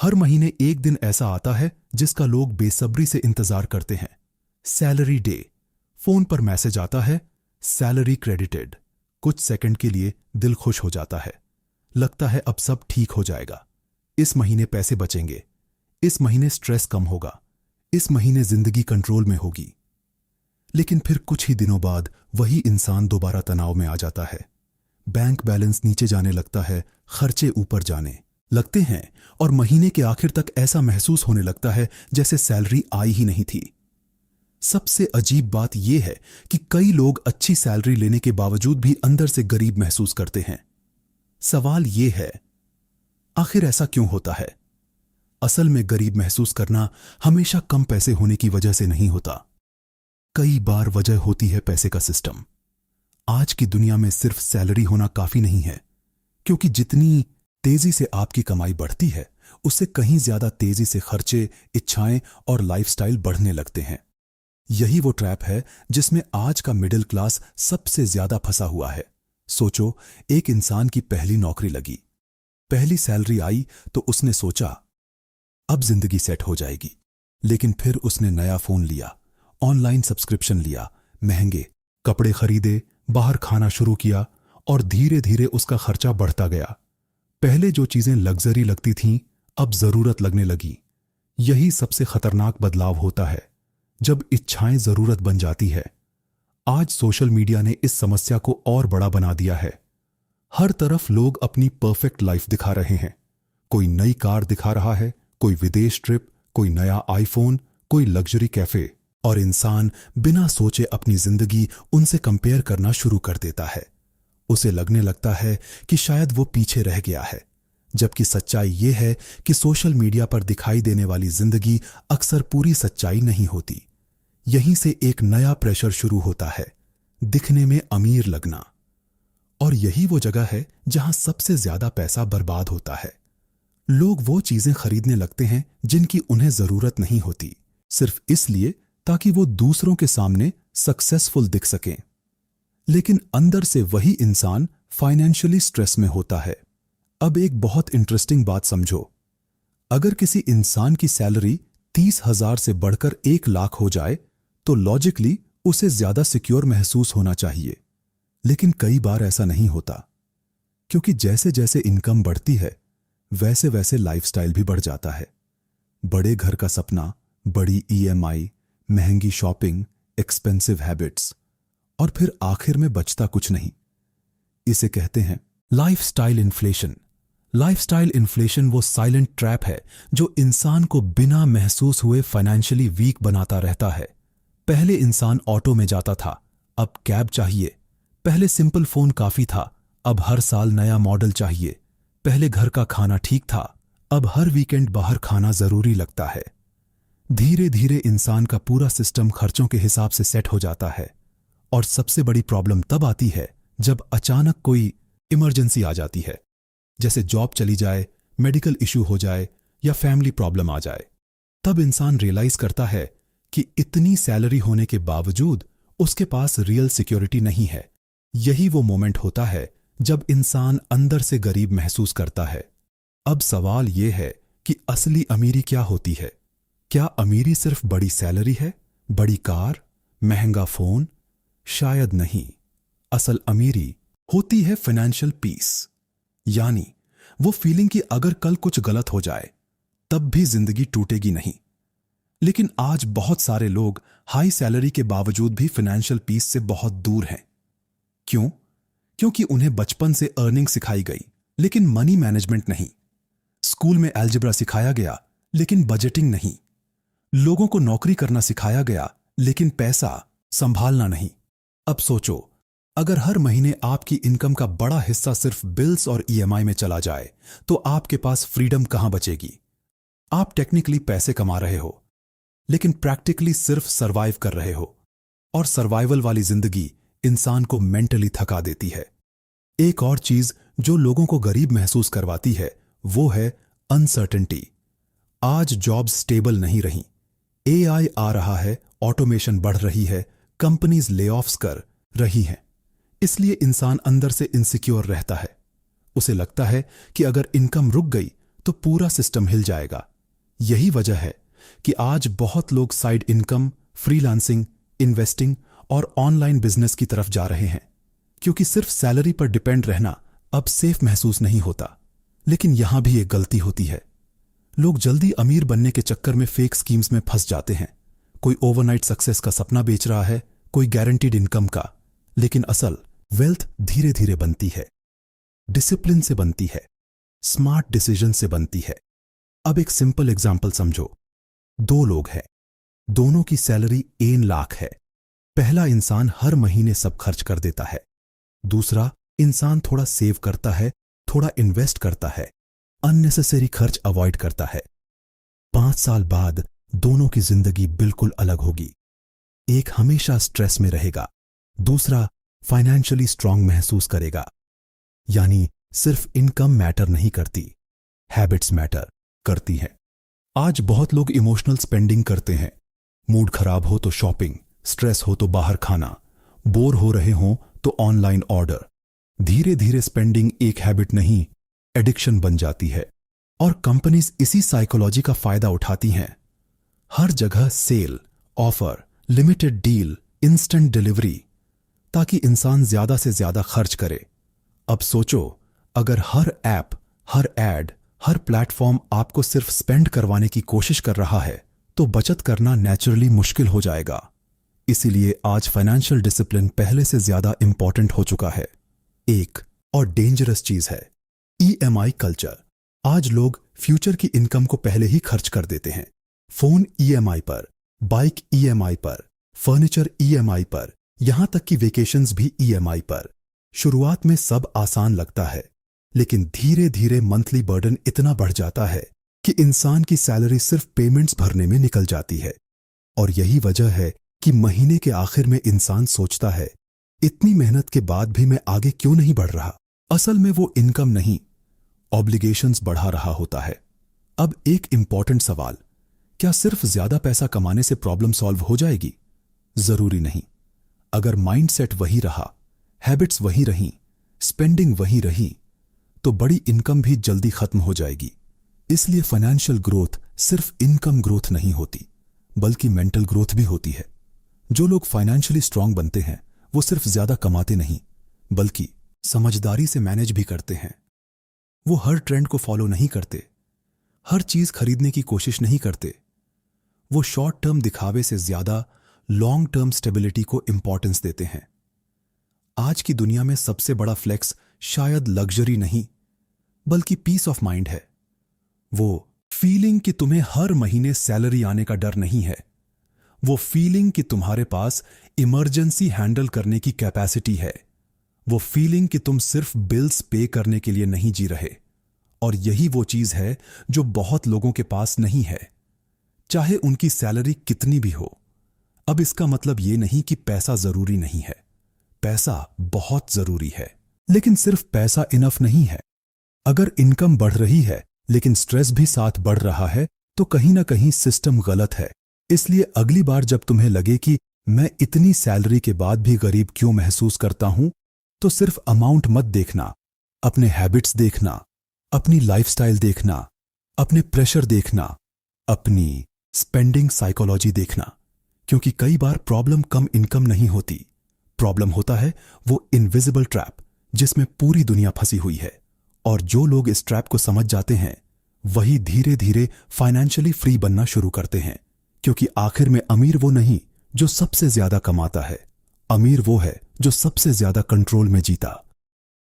हर महीने एक दिन ऐसा आता है जिसका लोग बेसब्री से इंतजार करते हैं। Salary day. फोन पर मैसेज आता है, सैलरी क्रेडिटेड। कुछ सेकंड के लिए दिल खुश हो जाता है। लगता है अब सब ठीक हो जाएगा। इस महीने पैसे बचेंगे, इस महीने स्ट्रेस कम होगा, इस महीने जिंदगी कंट्रोल में होगी। लेकिन फिर कुछ ही दिनों बाद वही इंसान दोबारा तनाव में आ जाता है। बैंक बैलेंस नीचे जाने लगता है, खर्चे ऊपर जाने लगते हैं और महीने के आखिर तक ऐसा महसूस होने लगता है जैसे सैलरी आई ही नहीं थी। सबसे अजीब बात यह है कि कई लोग अच्छी सैलरी लेने के बावजूद भी अंदर से गरीब महसूस करते हैं। सवाल यह है, आखिर ऐसा क्यों होता है? असल में गरीब महसूस करना हमेशा कम पैसे होने की वजह से नहीं होता। कई बार वजह होती है पैसे का सिस्टम। आज की दुनिया में सिर्फ सैलरी होना काफी नहीं है, क्योंकि जितनी तेजी से आपकी कमाई बढ़ती है उससे कहीं ज्यादा तेजी से खर्चे, इच्छाएं और लाइफस्टाइल बढ़ने लगते हैं। यही वो ट्रैप है जिसमें आज का मिडिल क्लास सबसे ज्यादा फंसा हुआ है। सोचो, एक इंसान की पहली नौकरी लगी, पहली सैलरी आई तो उसने सोचा अब जिंदगी सेट हो जाएगी। लेकिन फिर उसने नया फोन लिया, ऑनलाइन सब्सक्रिप्शन लिया, महंगे कपड़े खरीदे, बाहर खाना शुरू किया और धीरे धीरे उसका खर्चा बढ़ता गया। पहले जो चीजें लग्जरी लगती थीं अब जरूरत लगने लगी। यही सबसे खतरनाक बदलाव होता है, जब इच्छाएं जरूरत बन जाती है। आज सोशल मीडिया ने इस समस्या को और बड़ा बना दिया है। हर तरफ लोग अपनी परफेक्ट लाइफ दिखा रहे हैं। कोई नई कार दिखा रहा है, कोई विदेश ट्रिप, कोई नया आईफोन, कोई लग्जरी कैफे, और इंसान बिना सोचे अपनी जिंदगी उनसे कंपेयर करना शुरू कर देता है। उसे लगने लगता है कि शायद वो पीछे रह गया है, जबकि सच्चाई ये है कि सोशल मीडिया पर दिखाई देने वाली जिंदगी अक्सर पूरी सच्चाई नहीं होती। यहीं से एक नया प्रेशर शुरू होता है, दिखने में अमीर लगना। और यही वो जगह है जहां सबसे ज्यादा पैसा बर्बाद होता है। लोग वो चीजें खरीदने लगते हैं जिनकी उन्हें जरूरत नहीं होती, सिर्फ इसलिए ताकि वो दूसरों के सामने सक्सेसफुल दिख सकें। लेकिन अंदर से वही इंसान फाइनेंशियली स्ट्रेस में होता है। अब एक बहुत इंटरेस्टिंग बात समझो। अगर किसी इंसान की सैलरी 30,000 से बढ़कर 1,00,000 हो जाए तो लॉजिकली उसे ज्यादा सिक्योर महसूस होना चाहिए। लेकिन कई बार ऐसा नहीं होता, क्योंकि जैसे जैसे इनकम बढ़ती है वैसे वैसे लाइफस्टाइल भी बढ़ जाता है। बड़े घर का सपना, बड़ी ईएमआई, महंगी शॉपिंग, एक्सपेंसिव हैबिट्स, और फिर आखिर में बचता कुछ नहीं। इसे कहते हैं लाइफस्टाइल इन्फ्लेशन। लाइफस्टाइल इन्फ्लेशन वो साइलेंट ट्रैप है जो इंसान को बिना महसूस हुए फाइनेंशियली वीक बनाता रहता है। पहले इंसान ऑटो में जाता था, अब कैब चाहिए। पहले सिंपल फोन काफी था, अब हर साल नया मॉडल चाहिए। पहले घर का खाना ठीक था, अब हर वीकेंड बाहर खाना जरूरी लगता है। धीरे धीरे इंसान का पूरा सिस्टम खर्चों के हिसाब से सेट हो जाता है। और सबसे बड़ी प्रॉब्लम तब आती है जब अचानक कोई इमरजेंसी आ जाती है, जैसे जॉब चली जाए, मेडिकल इशू हो जाए या फैमिली प्रॉब्लम आ जाए। तब इंसान रियलाइज करता है कि इतनी सैलरी होने के बावजूद उसके पास रियल सिक्योरिटी नहीं है। यही वो मोमेंट होता है जब इंसान अंदर से गरीब महसूस करता है। अब सवाल यह है कि असली अमीरी क्या होती है? क्या अमीरी सिर्फ बड़ी सैलरी है, बड़ी कार, महंगा फोन? शायद नहीं। असल अमीरी होती है फाइनेंशियल पीस, यानी वो फीलिंग कि अगर कल कुछ गलत हो जाए तब भी जिंदगी टूटेगी नहीं। लेकिन आज बहुत सारे लोग हाई सैलरी के बावजूद भी फाइनेंशियल पीस से बहुत दूर हैं। क्यों? क्योंकि उन्हें बचपन से अर्निंग सिखाई गई लेकिन मनी मैनेजमेंट नहीं। स्कूल में अलजेब्रा सिखाया गया लेकिन बजटिंग नहीं। लोगों को नौकरी करना सिखाया गया लेकिन पैसा संभालना नहीं। अब सोचो, अगर हर महीने आपकी इनकम का बड़ा हिस्सा सिर्फ बिल्स और ईएमआई में चला जाए तो आपके पास फ्रीडम कहां बचेगी? आप टेक्निकली पैसे कमा रहे हो लेकिन प्रैक्टिकली सिर्फ सरवाइव कर रहे हो, और सर्वाइवल वाली जिंदगी इंसान को मेंटली थका देती है। एक और चीज जो लोगों को गरीब महसूस करवाती है वो है अनसर्टेनिटी। आज जॉब्स स्टेबल नहीं रही, एआई आ रहा है, ऑटोमेशन बढ़ रही है, कंपनीज ले ऑफ्स कर रही हैं। इसलिए इंसान अंदर से इनसिक्योर रहता है। उसे लगता है कि अगर इनकम रुक गई तो पूरा सिस्टम हिल जाएगा। यही वजह है कि आज बहुत लोग साइड इनकम, फ्रीलांसिंग, इन्वेस्टिंग और ऑनलाइन बिजनेस की तरफ जा रहे हैं, क्योंकि सिर्फ सैलरी पर डिपेंड रहना अब सेफ महसूस नहीं होता। लेकिन यहां भी एक गलती होती है। लोग जल्दी अमीर बनने के चक्कर में फेक स्कीम्स में फंस जाते हैं। कोई ओवरनाइट सक्सेस का सपना बेच रहा है, कोई गारंटीड इनकम का। लेकिन असल वेल्थ धीरे धीरे बनती है, डिसिप्लिन से बनती है, स्मार्ट डिसीजन से बनती है। अब एक सिंपल एग्जाम्पल समझो। 2 लोग हैं, दोनों की सैलरी 1 लाख है। पहला इंसान हर महीने सब खर्च कर देता है, दूसरा इंसान थोड़ा सेव करता है, थोड़ा इन्वेस्ट करता है, अननेसेसरी खर्च अवॉइड करता है। 5 साल बाद दोनों की जिंदगी बिल्कुल अलग होगी। एक हमेशा स्ट्रेस में रहेगा, दूसरा फाइनेंशियली स्ट्रांग महसूस करेगा। यानी सिर्फ इनकम मैटर नहीं करती, हैबिट्स मैटर करती हैं। आज बहुत लोग इमोशनल स्पेंडिंग करते हैं। मूड खराब हो तो शॉपिंग, स्ट्रेस हो तो बाहर खाना, बोर हो रहे हो तो ऑनलाइन ऑर्डर। धीरे धीरे स्पेंडिंग एक हैबिट नहीं, एडिक्शन बन जाती है। और कंपनीज इसी साइकोलॉजी का फायदा उठाती हैं। हर जगह sale, offer, limited deal, instant delivery, ताकि इंसान ज्यादा से ज्यादा खर्च करे। अब सोचो, अगर हर ऐप, हर एड, हर प्लेटफॉर्म आपको सिर्फ स्पेंड करवाने की कोशिश कर रहा है, तो बचत करना नेचुरली मुश्किल हो जाएगा। इसीलिए आज फाइनेंशियल डिसिप्लिन पहले से ज्यादा इंपॉर्टेंट हो चुका है। एक और डेंजरस चीज है ईएमआई कल्चर। आज लोग फ्यूचर की इनकम को पहले ही खर्च कर देते हैं। फोन ईएमआई पर, बाइक ईएमआई पर, फर्नीचर ईएमआई पर, यहां तक कि वेकेशंस भी ईएमआई पर। शुरुआत में सब आसान लगता है, लेकिन धीरे धीरे मंथली बर्डन इतना बढ़ जाता है कि इंसान की सैलरी सिर्फ पेमेंट्स भरने में निकल जाती है। और यही वजह है कि महीने के आखिर में इंसान सोचता है, इतनी मेहनत के बाद भी मैं आगे क्यों नहीं बढ़ रहा। असल में वो इनकम नहीं, ऑब्लिगेशंस बढ़ा रहा होता है। अब एक इंपॉर्टेंट सवाल, क्या सिर्फ ज्यादा पैसा कमाने से प्रॉब्लम सॉल्व हो जाएगी? जरूरी नहीं। अगर माइंडसेट वही रहा, हैबिट्स वही रहीं, स्पेंडिंग वही रही, तो बड़ी इनकम भी जल्दी खत्म हो जाएगी। इसलिए फाइनेंशियल ग्रोथ सिर्फ इनकम ग्रोथ नहीं होती, बल्कि मेंटल ग्रोथ भी होती है। जो लोग फाइनेंशियली स्ट्रांग बनते हैं, वो सिर्फ ज्यादा कमाते नहीं, बल्कि समझदारी से मैनेज भी करते हैं। वो हर ट्रेंड को फॉलो नहीं करते, हर चीज खरीदने की कोशिश नहीं करते। वो शॉर्ट टर्म दिखावे से ज्यादा लॉन्ग टर्म स्टेबिलिटी को इंपॉर्टेंस देते हैं। आज की दुनिया में सबसे बड़ा फ्लेक्स शायद लग्जरी नहीं, बल्कि पीस ऑफ माइंड है। वो फीलिंग कि तुम्हें हर महीने सैलरी आने का डर नहीं है, वो फीलिंग कि तुम्हारे पास इमरजेंसी हैंडल करने की कैपेसिटी है, वो फीलिंग कि तुम सिर्फ बिल्स पे करने के लिए नहीं जी रहे। और यही वो चीज है जो बहुत लोगों के पास नहीं है, चाहे उनकी सैलरी कितनी भी हो। अब इसका मतलब ये नहीं कि पैसा जरूरी नहीं है, पैसा बहुत जरूरी है, लेकिन सिर्फ पैसा इनफ नहीं है। अगर इनकम बढ़ रही है लेकिन स्ट्रेस भी साथ बढ़ रहा है, तो कहीं ना कहीं सिस्टम गलत है। इसलिए अगली बार जब तुम्हें लगे कि मैं इतनी सैलरी के बाद भी गरीब क्यों महसूस करता हूं, तो सिर्फ अमाउंट मत देखना, अपने हैबिट्स देखना, अपनी लाइफस्टाइल देखना, अपने प्रेशर देखना, अपनी स्पेंडिंग साइकोलॉजी देखना। क्योंकि कई बार प्रॉब्लम कम इनकम नहीं होती, प्रॉब्लम होता है वो इनविजिबल ट्रैप जिसमें पूरी दुनिया फंसी हुई है। और जो लोग इस ट्रैप को समझ जाते हैं, वही धीरे धीरे फाइनेंशियली फ्री बनना शुरू करते हैं। क्योंकि आखिर में अमीर वो नहीं जो सबसे ज्यादा कमाता है, अमीर वो है जो सबसे ज्यादा कंट्रोल में जीता।